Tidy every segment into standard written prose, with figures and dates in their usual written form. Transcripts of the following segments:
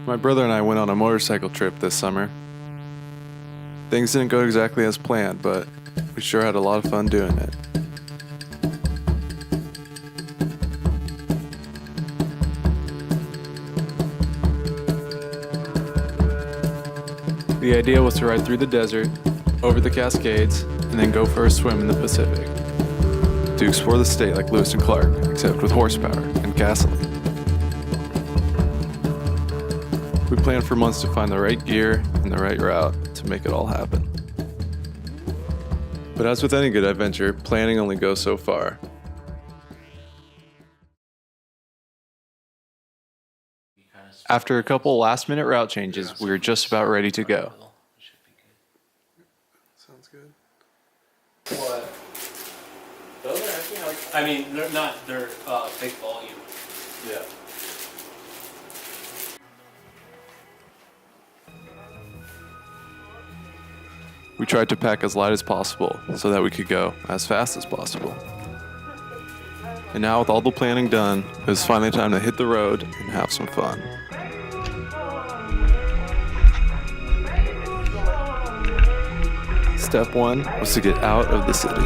My brother and I went on a motorcycle trip this summer. Things didn't go exactly as planned, but we sure had a lot of fun doing it. The idea was to ride through the desert, over the Cascades, and then go for a swim in the Pacific. To explore the state like Lewis and Clark, except with horsepower and gasoline. We planned for months to find the right gear and the right route to make it all happen. But as with any good adventure, planning only goes so far. After a couple last-minute route changes, we were just about ready to go. Sounds good. What? Those are actually like, I mean, they're big volume. Yeah. We tried to pack as light as possible so that we could go as fast as possible. And now with all the planning done, it was finally time to hit the road and have some fun. Step one was to get out of the city.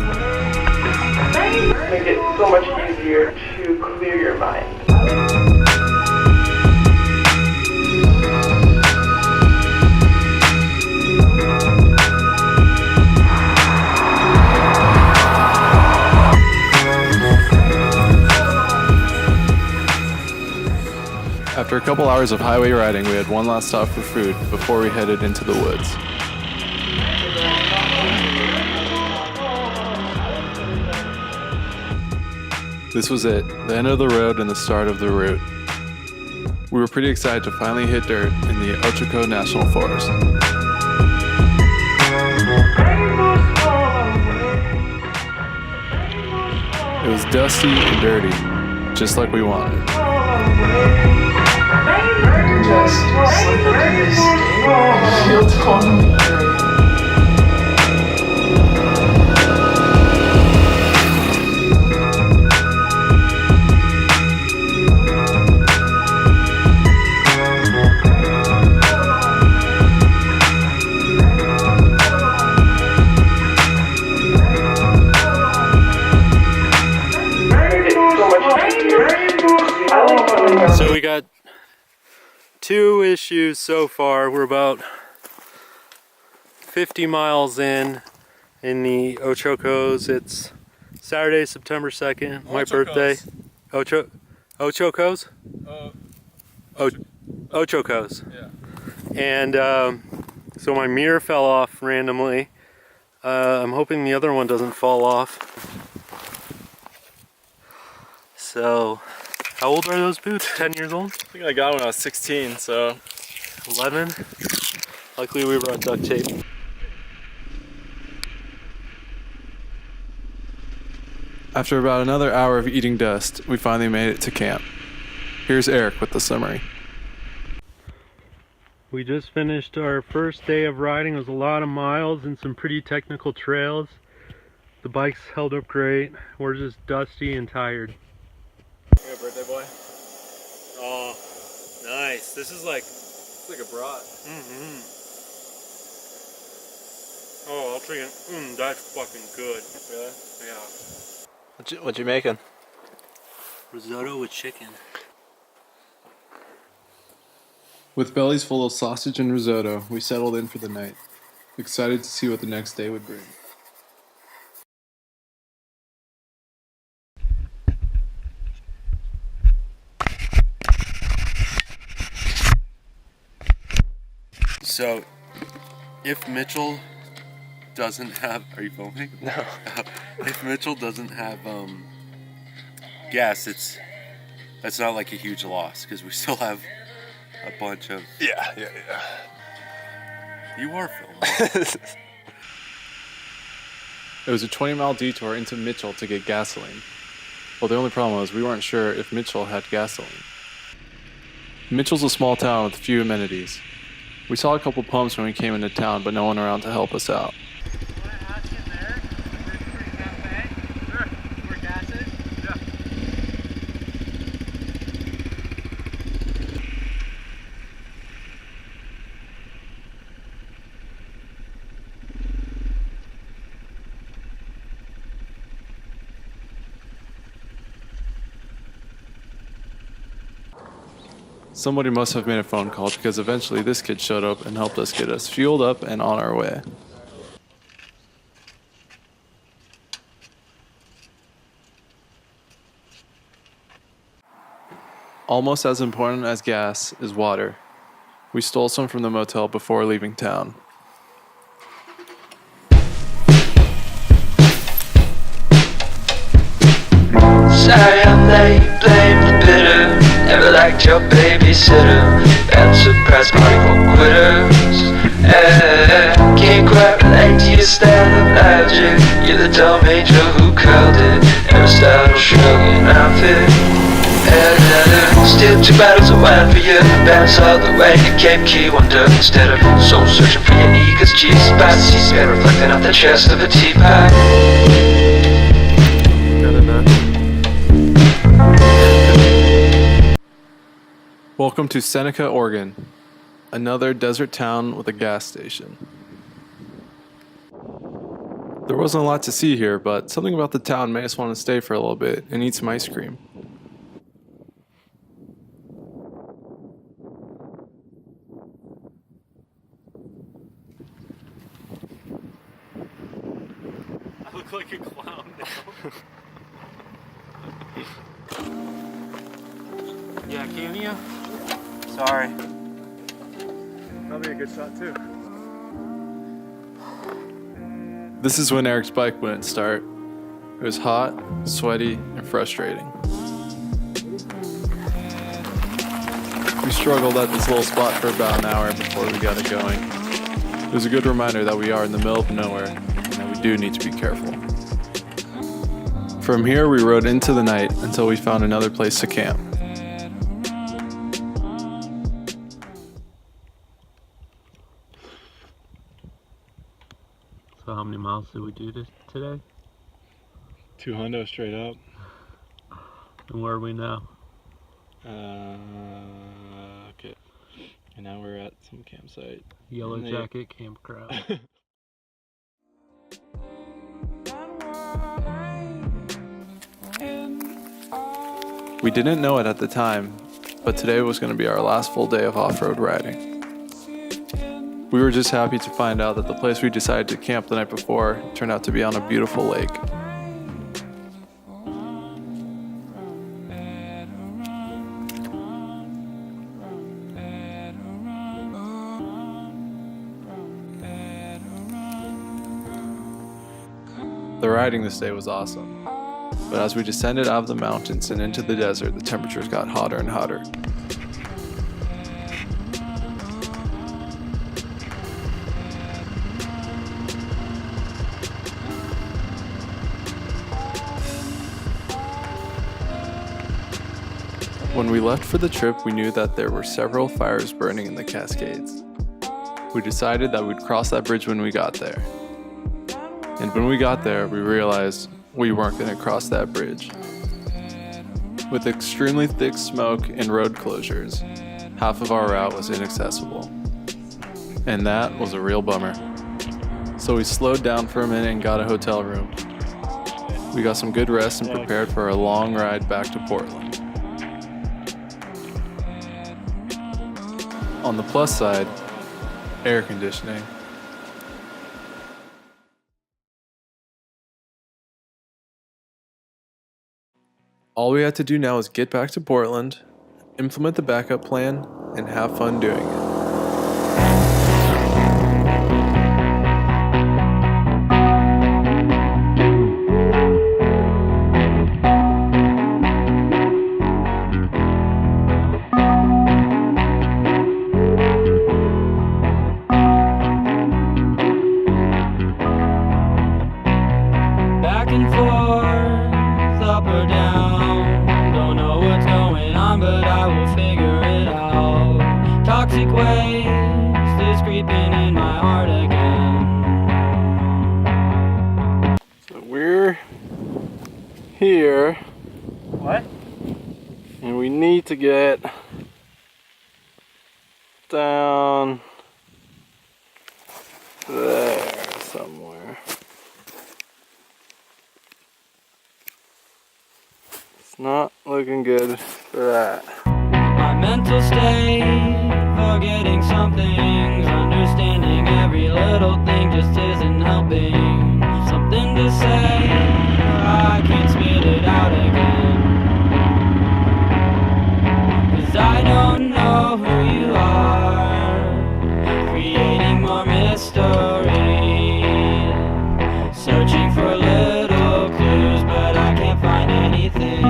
Make it so much easier to clear your mind. After a couple hours of highway riding, we had one last stop for food before we headed into the woods. This was it, the end of the road and the start of the route. We were pretty excited to finally hit dirt in the Ochoco National Forest. It was dusty and dirty, just like we wanted. Just slip into this state. Feel totally dirty. So we got 2 issues so far. We're about 50 miles in the Ochocos. It's Saturday, September 2nd, my birthday. Ochocos? Ochocos. Yeah. And so my mirror fell off randomly. I'm hoping the other one doesn't fall off. So, how old are those boots? 10 years old? I think I got when I was 16, so 11? Luckily we brought duct tape. After about another hour of eating dust, we finally made it to camp. Here's Eric with the summary. We just finished our first day of riding. It was a lot of miles and some pretty technical trails. The bikes held up great. We're just dusty and tired. you got a birthday boy. Oh, nice. This is like... It's like a brat. Oh, I'll drink it. That's fucking good. Really? Yeah. What you making? Risotto with chicken. With bellies full of sausage and risotto, we settled in for the night, excited to see what the next day would bring. So, if Mitchell doesn't have... Are you filming? No. If Mitchell doesn't have gas, that's not like a huge loss, because we still have a bunch of... Yeah. You are filming. It was a 20-mile detour into Mitchell to get gasoline. Well, the only problem was we weren't sure if Mitchell had gasoline. Mitchell's a small town with few amenities. We saw a couple pumps when we came into town, but no one around to help us out. Somebody must have made a phone call because eventually this kid showed up and helped us get us fueled up and on our way. Almost as important as gas is water. We stole some from the motel before leaving town. Sorry I'm late, blame the bitter. Never liked your babysitter. Bad surprise party for quitters. Can't quite relate to your style of logic. You're the dumb angel who curled it. Aristotle shrugging outfit. Still 2 bottles of wine for you. Bounce all the way to Cape Key Wonder. Instead of soul searching for your ego's G-spot. C-SPAN reflecting off the chest of a teapot. Welcome to Seneca, Oregon, another desert town with a gas station. There wasn't a lot to see here, but something about the town made us want to stay for a little bit and eat some ice cream. I look like a clown now. Yeah, can you? Sorry. That'll be a good shot too. This is when Eric's bike wouldn't start. It was hot, sweaty, and frustrating. We struggled at this little spot for about an hour before we got it going. It was a good reminder that we are in the middle of nowhere and that we do need to be careful. From here, we rode into the night until we found another place to camp. So how many miles did we do today? 200 straight up. And where are we now? Okay. And now we're at some campsite. Yellow Jacket Campground. We didn't know it at the time, but today was going to be our last full day of off-road riding. We were just happy to find out that the place we decided to camp the night before turned out to be on a beautiful lake. The riding this day was awesome, but as we descended out of the mountains and into the desert, the temperatures got hotter and hotter. When we left for the trip, we knew that there were several fires burning in the Cascades. We decided that we'd cross that bridge when we got there. And when we got there, we realized we weren't going to cross that bridge. With extremely thick smoke and road closures, half of our route was inaccessible. And that was a real bummer. So we slowed down for a minute and got a hotel room. We got some good rest and prepared for a long ride back to Portland. On the plus side, air conditioning. All we had to do now is get back to Portland, implement the backup plan, and have fun doing it. Back and forth, up or down. Don't know what's going on, but I will figure it out. Toxic waste is creeping in my heart again. So we're here. What? And we need to get down there somewhere. It's not looking good for that. My mental state, forgetting some things, understanding every little thing just isn't helping. Something to say, I can't spit it out again. 'Cause I don't know who you are, creating more mystery, searching for little clues, but I can't find anything.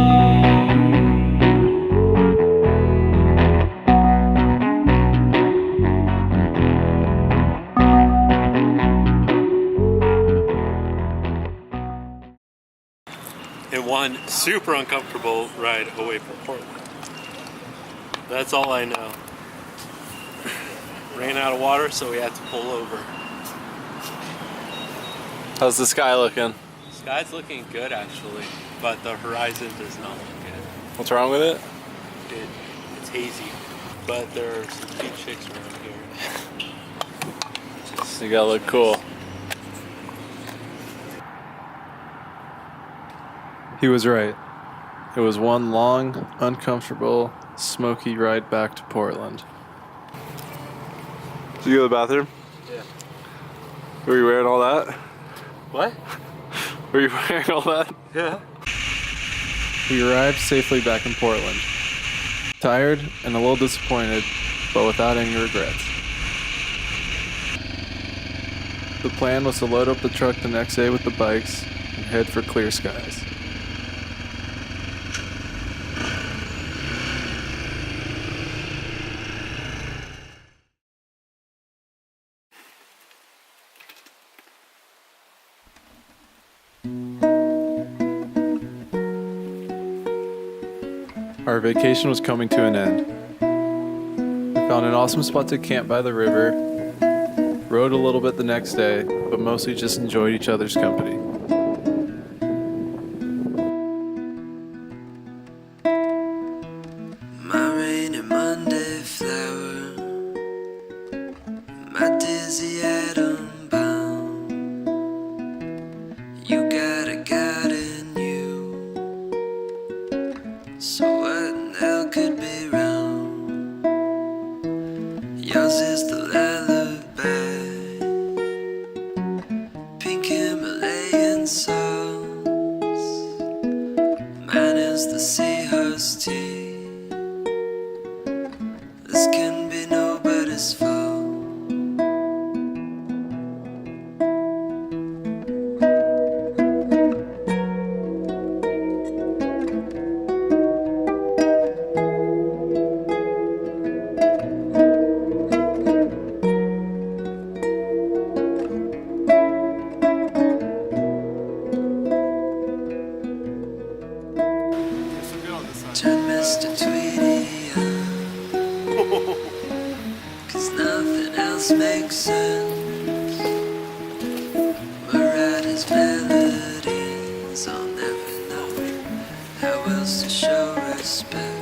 And one super uncomfortable ride away from Portland. That's all I know. Ran out of water, so we had to pull over. How's the sky looking? Sky's looking good actually, but the horizon does not look good. What's wrong with it? It's hazy, but there are some cute chicks around here. You gotta look cool. He was right. It was one long, uncomfortable, smoky ride back to Portland. Did you go to the bathroom? Yeah. Were you wearing all that? What? Were you wearing all that? Yeah. We arrived safely back in Portland. Tired and a little disappointed, but without any regrets. The plan was to load up the truck the next day with the bikes and head for clear skies. Our vacation was coming to an end. We found an awesome spot to camp by the river, rode a little bit the next day, but mostly just enjoyed each other's company. My rainy Monday flower, my dizzy atom bound. You got a God in you, so what in hell could be wrong? Yours is the lullaby, pink Himalayan salts. Mine is the seahorse tea. This can be nobody's fault. Turn Mr. Tweety on, 'cause nothing else makes sense. Mariah's melodies, I'll never know how else to show respect.